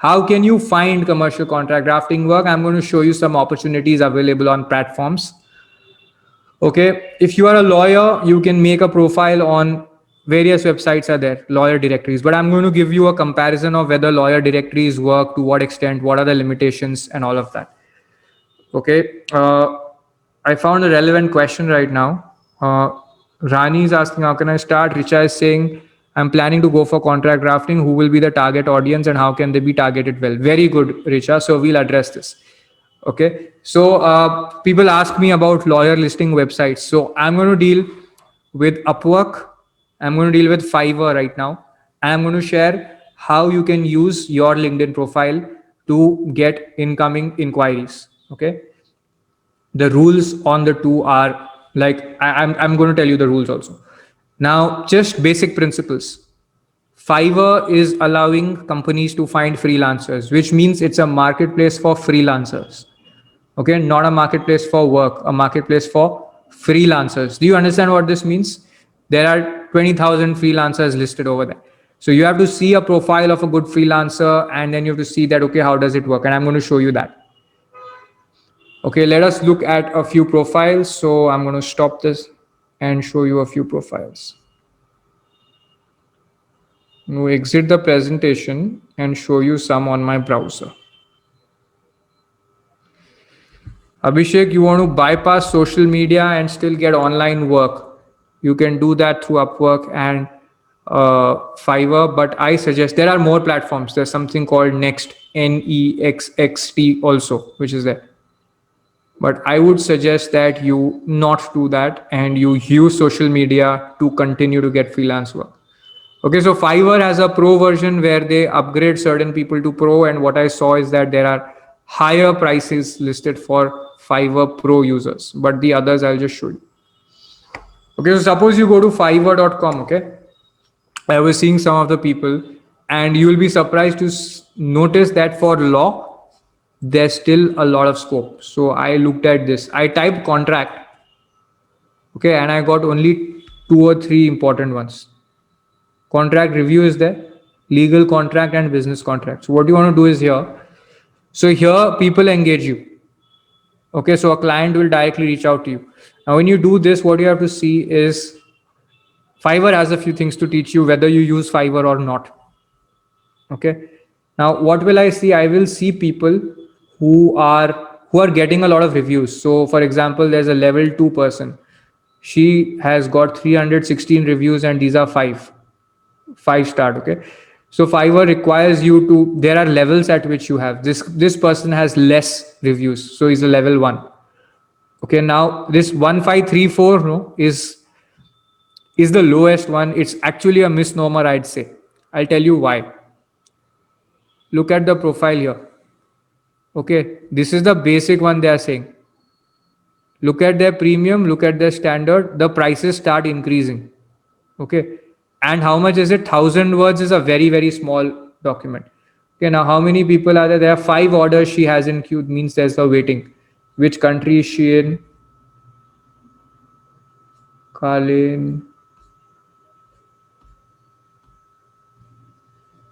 How can you find commercial contract drafting work? I'm going to show you some opportunities available on platforms. Okay, if you are a lawyer, you can make a profile on various websites are there, lawyer directories. But I'm going to give you a comparison of whether lawyer directories work, to what extent, what are the limitations, and all of that. Okay, I found a relevant question right now. Rani is asking, how can I start? Richa is saying, I'm planning to go for contract drafting. Who will be the target audience and how can they be targeted well? Very good, Richa. So we'll address this. Okay, so people ask me about lawyer listing websites. So I'm going to deal with Upwork. I'm going to deal with Fiverr right now. And I'm going to share how you can use your LinkedIn profile to get incoming inquiries. Okay, the rules on the two are like I'm going to tell you the rules also. Now, just basic principles. Fiverr is allowing companies to find freelancers, which means it's a marketplace for freelancers. Okay, not a marketplace for work, a marketplace for freelancers. Do you understand what this means? There are 20,000 freelancers listed over there. So you have to see a profile of a good freelancer and then you have to see that, okay, how does it work? And I'm going to show you that. Okay, let us look at a few profiles. So I'm going to stop this and show you a few profiles. Now exit the presentation and show you some on my browser. Abhishek, you want to bypass social media and still get online work. You can do that through Upwork and Fiverr, but I suggest there are more platforms. There's something called Next, NEXXT also, which is there. But I would suggest that you not do that and you use social media to continue to get freelance work. Okay, so Fiverr has a pro version where they upgrade certain people to pro, and what I saw is that there are higher prices listed for Fiverr Pro users, but the others I'll just show you. Okay, so suppose you go to fiverr.com, okay? I was seeing some of the people, and you will be surprised to notice that for law, there's still a lot of scope. So I looked at this. I typed contract, okay, and I got only 2 or 3 important ones. Contract review is there, legal contract and business contract. So what you want to do is here. So here people engage you. Okay, so a client will directly reach out to you. Now, when you do this, what you have to see is Fiverr has a few things to teach you whether you use Fiverr or not. Okay. Now, what will I see? I will see people who are getting a lot of reviews. So, for example, there's a level 2 person. She has got 316 reviews, and these are 5 star. Okay. So Fiverr requires you to, there are levels at which you have this person has less reviews, so he's a level 1. Okay, now this 1534 no is the lowest one. It's actually a misnomer, I'd say. I'll tell you why. Look at the profile here. Okay, this is the basic one they are saying. Look at their premium, look at their standard, the prices start increasing. Okay, and how much is it? 1,000 words is a very, very small document. Okay, now how many people are there? There are 5 orders she has in queue, means there's a waiting. Which country is she in? Kalin,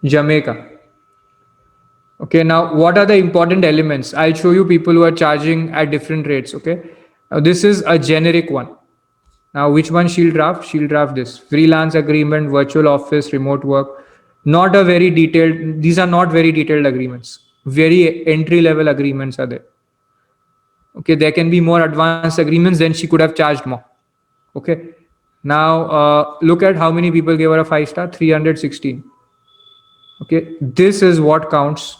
Jamaica. Okay, now what are the important elements? I'll show you people who are charging at different rates. Okay, now this is a generic one. Now, which one she'll draft? She'll draft this freelance agreement, virtual office, remote work. Not a very detailed, these are not very detailed agreements. Very entry level agreements are there. Okay, there can be more advanced agreements, then she could have charged more. Okay, now look at how many people gave her a 5 star, 316. Okay, this is what counts.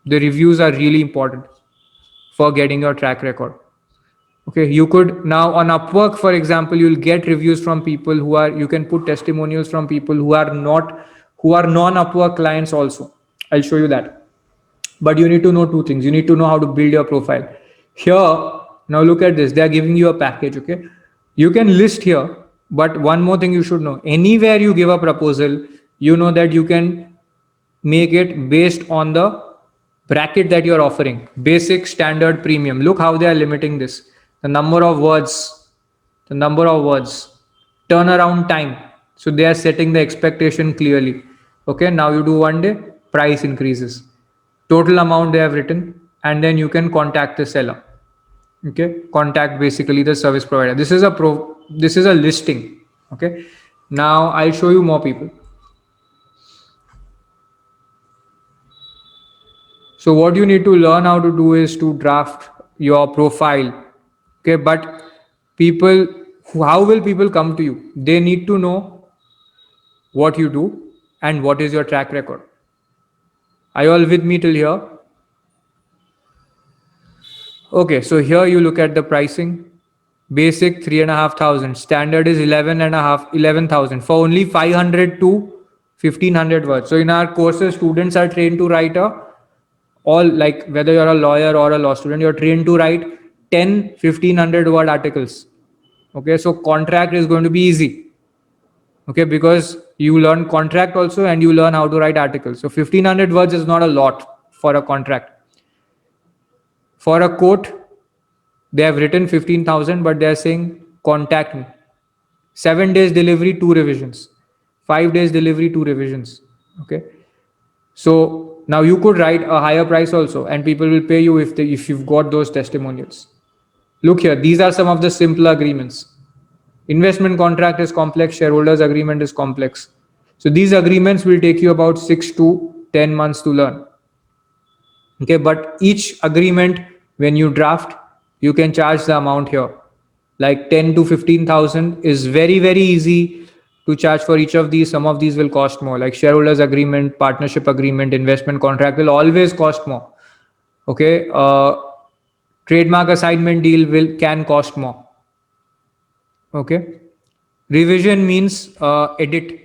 The reviews are really important for getting your track record. Okay, you could now on Upwork, for example, you'll get reviews from people who are, you can put testimonials from people who are non-Upwork clients also. I'll show you that. But you need to know 2 things. You need to know how to build your profile. Here, now look at this. They are giving you a package, okay? You can list here, but one more thing you should know. Anywhere you give a proposal, you know that you can make it based on the bracket that you're offering. Basic, standard, premium. Look how they are limiting this. The number of words, turnaround time. So they are setting the expectation clearly. Okay, now you do 1 day, price increases. Total amount they have written, and then you can contact the seller. Okay, contact basically the service provider. This is a listing. Okay, now I'll show you more people. So what you need to learn how to do is to draft your profile. Okay, but people, how will people come to you? They need to know what you do and what is your track record. Are you all with me till here? Okay, so here you look at the pricing. Basic 3,500. Standard is 11,000 for only 500 to 1,500 words. So in our courses, students are trained to write all, like whether you're a lawyer or a law student, you're trained to write 10 1,500 word articles. Okay, so contract is going to be easy. Okay, because you learn contract also and you learn how to write articles. So 1,500 words is not a lot for a contract. For a quote, they have written 15,000, but they are saying contact me. 7 days delivery, 2 revisions. 5 days delivery, 2 revisions. Okay. So now you could write a higher price also, and people will pay you if you've got those testimonials. Look here, these are some of the simple agreements. Investment contract is complex, shareholders agreement is complex. So these agreements will take you about 6 to 10 months to learn. Okay, but each agreement, when you draft, you can charge the amount here. Like 10 to 15,000 is very, very easy to charge for each of these. Some of these will cost more, like shareholders agreement, partnership agreement, investment contract will always cost more. Okay, trademark assignment deal can cost more. Okay, revision means edit,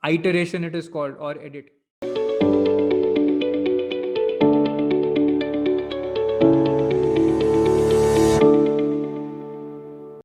iteration it is called, or edit.